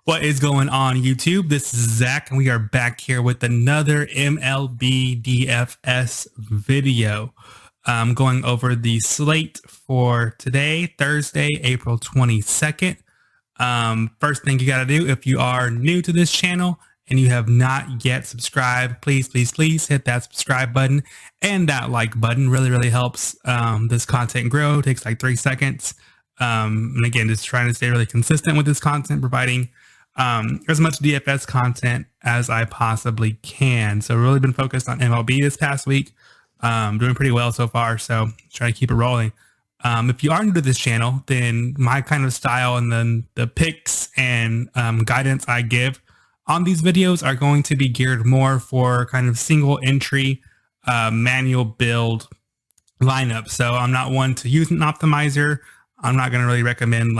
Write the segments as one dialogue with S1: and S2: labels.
S1: What is going on, YouTube? This is Zach, and we are back here with another MLB DFS video. Going over the slate for today, Thursday, April 22nd. First thing you got to do, if you are new to this channel and you have not yet subscribed, please hit that subscribe button and that like button. Really helps this content grow. It takes like 3 seconds. And again, just trying to stay really consistent with this content, providing as much DFS content as I possibly can. So really been focused on MLB this past week. Doing pretty well so far, so try to keep it rolling. If you are new to this channel, then my kind of style and then the picks and guidance I give on these videos are going to be geared more for kind of single entry manual build lineup. So I'm not one to use an optimizer. I'm not going to really recommend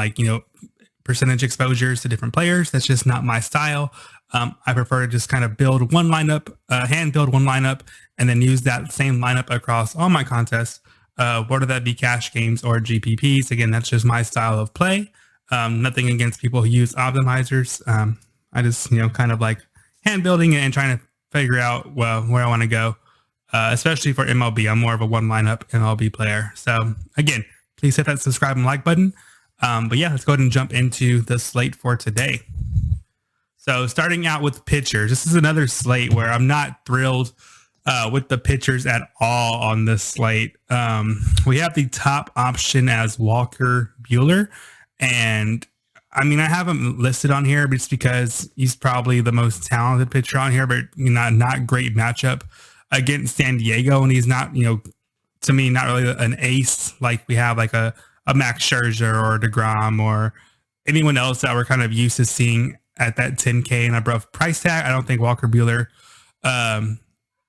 S1: percentage exposures to different players. That's just not my style. I prefer to just kind of build one lineup, hand build one lineup, and then use that same lineup across all my contests, whether that be cash games or GPPs. Again, that's just my style of play. Nothing against people who use optimizers. I just, kind of like hand building and trying to figure out, well, where I want to go, especially for MLB. I'm more of a one lineup MLB player. So again, please hit that subscribe and like button. But yeah, let's go ahead and jump into the slate for today. So starting out with pitchers, this is another slate where I'm not thrilled with the pitchers at all on this slate. We have the top option as Walker Buehler, and I mean, I have him listed on here just because he's probably the most talented pitcher on here, but not great matchup against San Diego, and he's not, to me, not really an ace like we have like a Max Scherzer or DeGrom or anyone else that we're kind of used to seeing at that 10K and above price tag. I don't think Walker Buehler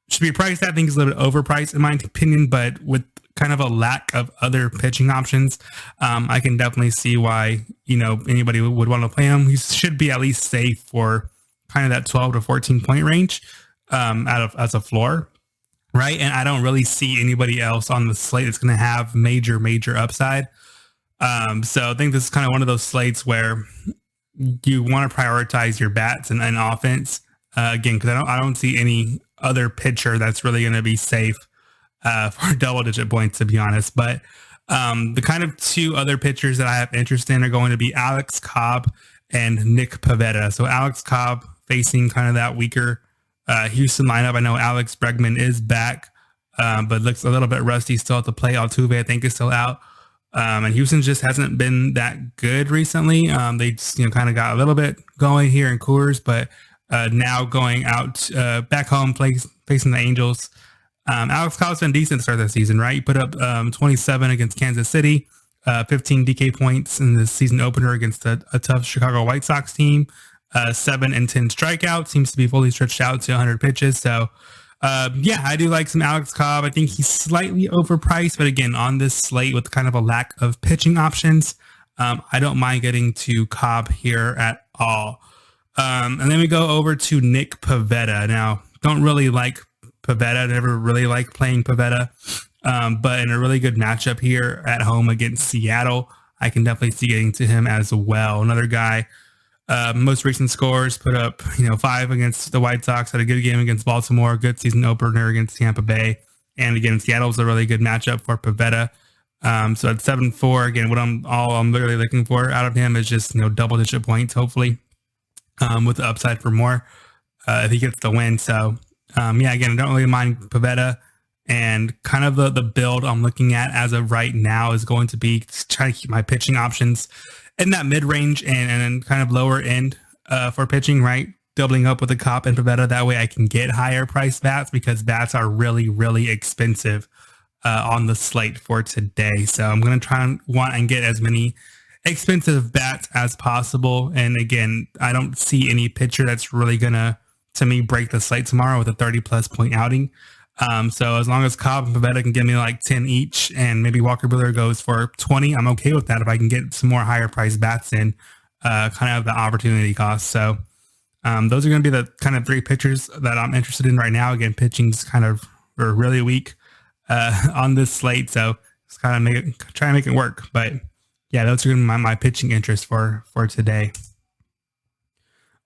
S1: should be priced. I think he's a little bit overpriced in my opinion, but with kind of a lack of other pitching options, I can definitely see why, anybody would want to play him. He should be at least safe for kind of that 12 to 14 point range as a floor. Right. And I don't really see anybody else on the slate that's going to have major upside. So I think this is kind of one of those slates where you want to prioritize your bats and offense again, because I don't see any other pitcher that's really going to be safe for double-digit points, to be honest. But the kind of two other pitchers that I have interest in are going to be Alex Cobb and Nick Pivetta. So Alex Cobb facing kind of that weaker Houston lineup. I know Alex Bregman is back, but looks a little bit rusty still at the plate. Altuve, I think, is still out. And Houston just hasn't been that good recently. They just, kind of got a little bit going here in Coors, but now going out back home, facing the Angels. Alex Cobb's been decent to start the season, right? He put up 27 against Kansas City, 15 DK points in the season opener against a tough Chicago White Sox team. 7 and 10 strikeouts, seems to be fully stretched out to 100 pitches. So yeah, I do like some Alex Cobb. I think he's slightly overpriced, but again, on this slate with kind of a lack of pitching options, I don't mind getting to Cobb here at all. And then we go over to Nick Pivetta. Now, don't really like Pivetta, never really liked playing Pivetta, but in a really good matchup here at home against Seattle, I can definitely see getting to him as well. Another guy, most recent scores, put up 5 against the White Sox, had a good game against Baltimore, good season opener against Tampa Bay, and again Seattle's a really good matchup for Pivetta. So at 7-4, again, all I'm literally looking for out of him is just double-digit points, hopefully, with the upside for more if he gets the win. So yeah, again, I don't really mind Pivetta, and kind of the build I'm looking at as of right now is going to be trying to keep my pitching options in that mid-range and kind of lower end for pitching, right? Doubling up with a Cobb and Pivetta. That way I can get higher price bats, because bats are really expensive on the slate for today. So I'm going to try and get as many expensive bats as possible. And again, I don't see any pitcher that's really going to me, break the slate tomorrow with a 30+ point outing. So as long as Cobb and Pivetta can give me like 10 each, and maybe Walker Buehler goes for 20, I'm okay with that if I can get some more higher price bats in, kind of the opportunity cost. So those are going to be the kind of 3 pitchers that I'm interested in right now. Again, pitching's kind of really weak on this slate, so it's kind of try to make it work. But yeah, those are going to be my pitching interest for today.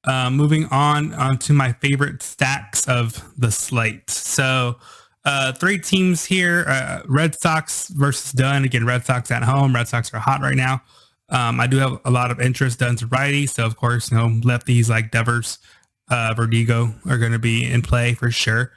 S1: Moving on to my favorite stacks of the slate. So three teams here, Red Sox versus Dunn. Again, Red Sox at home. Red Sox are hot right now. I do have a lot of interest. Dunn's a righty, so of course, lefties like Devers, Verdugo are going to be in play for sure,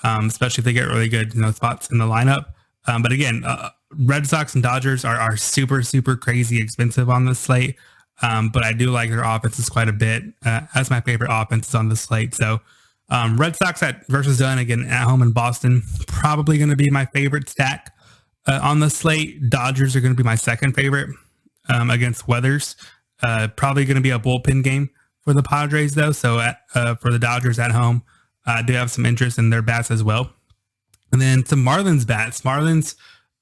S1: especially if they get really good spots in the lineup. But again, Red Sox and Dodgers are super, super crazy expensive on this slate. But I do like their offenses quite a bit as my favorite offenses on the slate. So Red Sox versus Dunn, again, at home in Boston, probably going to be my favorite stack on the slate. Dodgers are going to be my second favorite against Weathers. Probably going to be a bullpen game for the Padres, though. So for the Dodgers at home, I do have some interest in their bats as well. And then some Marlins bats. Marlins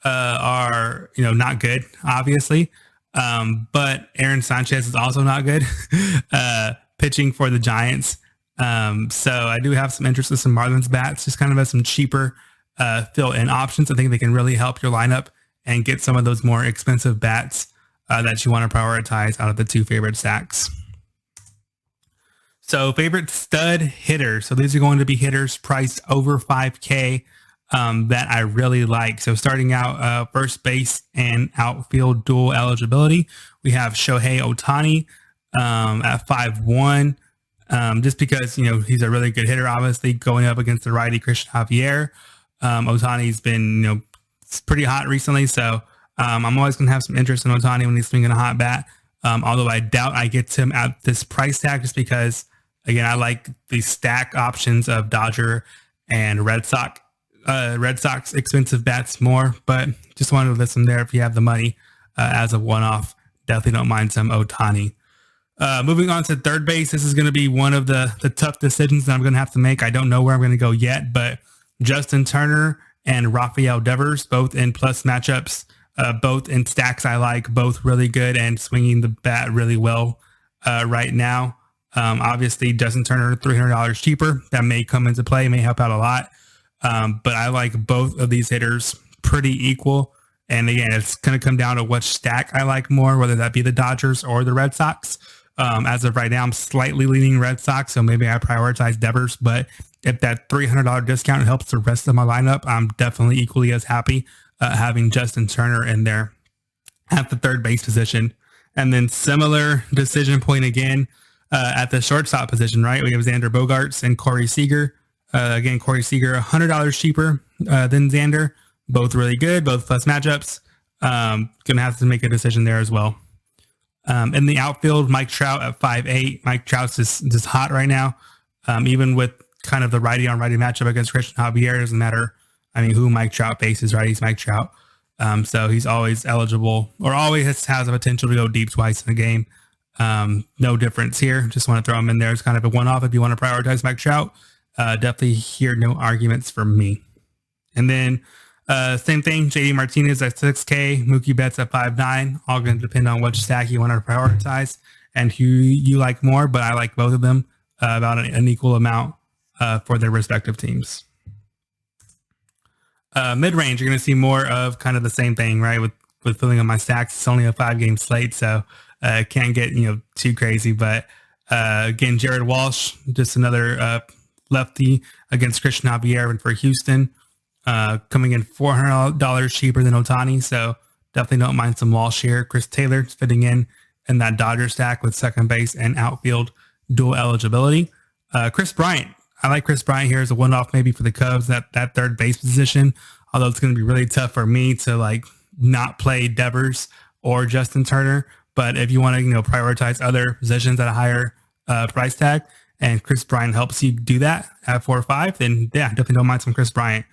S1: are, not good, obviously. But Aaron Sanchez is also not good pitching for the Giants. So I do have some interest in some Marlins bats, just kind of as some cheaper fill-in options. I think they can really help your lineup and get some of those more expensive bats that you want to prioritize out of the two favorite stacks. So favorite stud hitters. So these are going to be hitters priced over 5K that I really like. So starting out first base and outfield dual eligibility, we have Shohei Ohtani at 5'1", just because, he's a really good hitter, obviously going up against the righty Christian Javier. Ohtani's been, pretty hot recently. So I'm always going to have some interest in Ohtani when he's swinging a hot bat. Although I doubt I get to him at this price tag just because, again, I like the stack options of Dodger and Red Sox expensive bats more, but just wanted to list them there if you have the money as a one-off. Definitely don't mind some Ohtani. Moving on to third base, this is going to be one of the tough decisions that I'm going to have to make. I don't know where I'm going to go yet, but Justin Turner and Rafael Devers, both in plus matchups, both in stacks I like, both really good and swinging the bat really well right now. Obviously, Justin Turner, $300 cheaper. That may come into play, may help out a lot. But I like both of these hitters pretty equal. And again, it's going to come down to which stack I like more, whether that be the Dodgers or the Red Sox. As of right now, I'm slightly leaning Red Sox, so maybe I prioritize Devers. But if that $300 discount helps the rest of my lineup, I'm definitely equally as happy having Justin Turner in there at the third base position. And then similar decision point again at the shortstop position, right? We have Xander Bogaerts and Corey Seager. Again, Corey Seager, $100 cheaper than Xander. Both really good, both plus matchups. Gonna have to make a decision there as well. In the outfield, Mike Trout at 5'8". Mike Trout's just hot right now. Even with kind of the righty on righty matchup against Christian Javier, it doesn't matter. I mean, who Mike Trout faces, right? He's Mike Trout. So he's always eligible or always has the potential to go deep twice in a game. No difference here. Just want to throw him in there as kind of a one-off if you want to prioritize Mike Trout. Definitely hear no arguments from me. And then same thing, JD Martinez at 6K, Mookie Betts at 5'9". All going to depend on which stack you want to prioritize and who you like more, but I like both of them about an equal amount for their respective teams. Mid-range, you're going to see more of kind of the same thing, right? With filling up my stacks, it's only a 5-game slate, so can't get too crazy. But again, Jared Walsh, just another lefty against Christian Javier and for Houston, coming in $400 cheaper than Ohtani, so definitely don't mind some Walsh here. Chris Taylor fitting in that Dodger stack with second base and outfield dual eligibility. Chris Bryant, I like Chris Bryant here as a one-off maybe for the Cubs, that third base position, although it's going to be really tough for me to not play Devers or Justin Turner. But if you want to prioritize other positions at a higher price tag, and Chris Bryant helps you do that at 4 or 5, then yeah, definitely don't mind some Chris Bryant.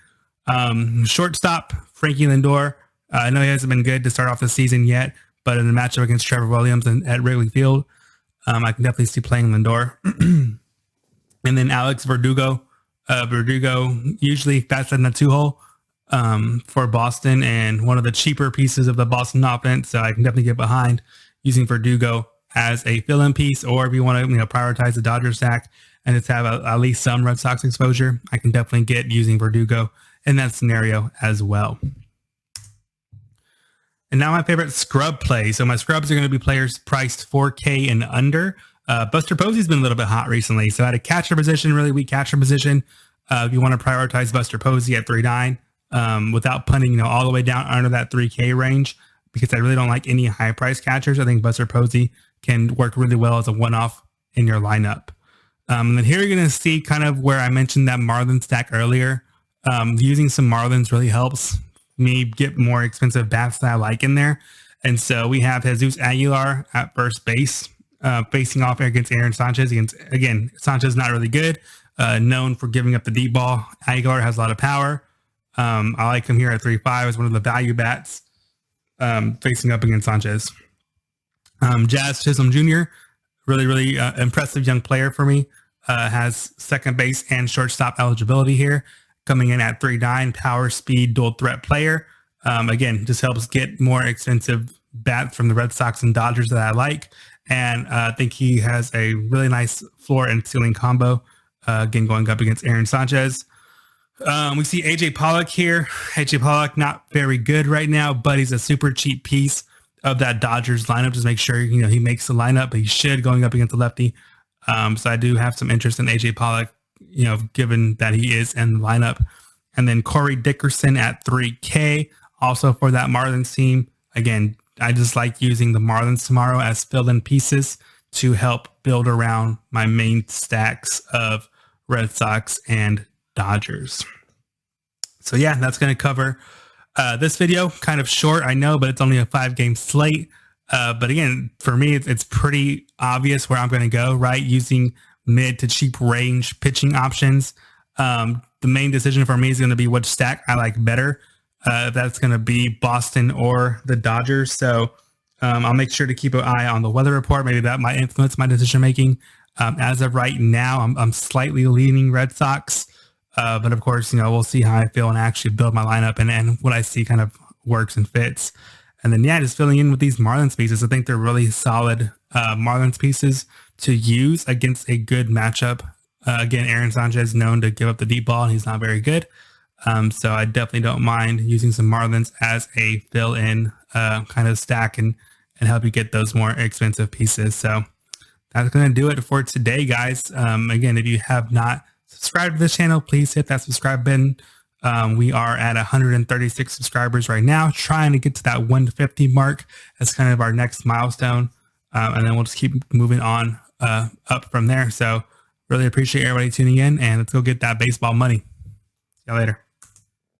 S1: Shortstop, Frankie Lindor. I know he hasn't been good to start off the season yet, but in the matchup against Trevor Williams at Wrigley Field, I can definitely see playing Lindor. And then Alex Verdugo. Verdugo usually bats in the 2-hole for Boston and one of the cheaper pieces of the Boston offense, so I can definitely get behind using Verdugo as a fill-in piece, or if you want to prioritize the Dodgers stack and just have at least some Red Sox exposure, I can definitely get using Verdugo in that scenario as well. And now my favorite scrub play. So my scrubs are going to be players priced 4K and under. Buster Posey's been a little bit hot recently. So at a catcher position, really weak catcher position, if you want to prioritize Buster Posey at 3.9 without punting, all the way down under that 3K range, because I really don't like any high price catchers. I think Buster Posey can work really well as a one-off in your lineup. And then here you're going to see kind of where I mentioned that Marlin stack earlier. Using some Marlins really helps me get more expensive bats that I like in there. And so we have Jesus Aguilar at first base, facing off against Aaron Sanchez. Again, Sanchez not really good, known for giving up the deep ball. Aguilar has a lot of power. I like him here at 3.5 as one of the value bats, facing up against Sanchez. Jazz Chisholm Jr., really impressive young player for me. Has second base and shortstop eligibility here, coming in at 3.9, power, speed, dual threat player. Again, just helps get more expensive bats from the Red Sox and Dodgers that I like. And I think he has a really nice floor and ceiling combo, again, going up against Aaron Sanchez. We see AJ Pollock here. AJ Pollock, not very good right now, but he's a super cheap piece of that Dodgers lineup. Just make sure, he makes the lineup, but he should going up against the lefty. So I do have some interest in AJ Pollock, given that he is in the lineup. And then Corey Dickerson at 3K, also for that Marlins team. Again, I just like using the Marlins tomorrow as fill-in pieces to help build around my main stacks of Red Sox and Dodgers. So yeah, that's going to cover this video. Kind of short, I know, but it's only a 5-game slate. But again, for me, it's pretty obvious where I'm going to go, right? Using mid to cheap range pitching options. The main decision for me is going to be which stack I like better. If that's going to be Boston or the Dodgers. So I'll make sure to keep an eye on the weather report. Maybe that might influence my decision making. As of right now, I'm slightly leaning Red Sox. But of course, we'll see how I feel and actually build my lineup and what I see kind of works and fits. And then, yeah, just filling in with these Marlins pieces. I think they're really solid Marlins pieces to use against a good matchup. Again, Aaron Sanchez known to give up the deep ball, and he's not very good. So I definitely don't mind using some Marlins as a fill-in kind of stack and help you get those more expensive pieces. So that's going to do it for today, guys. Again, if you have not subscribed to this channel, please hit that subscribe button. We are at 136 subscribers right now, trying to get to that 150 mark as kind of our next milestone. And then we'll just keep moving on up from there. So really appreciate everybody tuning in, and let's go get that baseball money. See you later.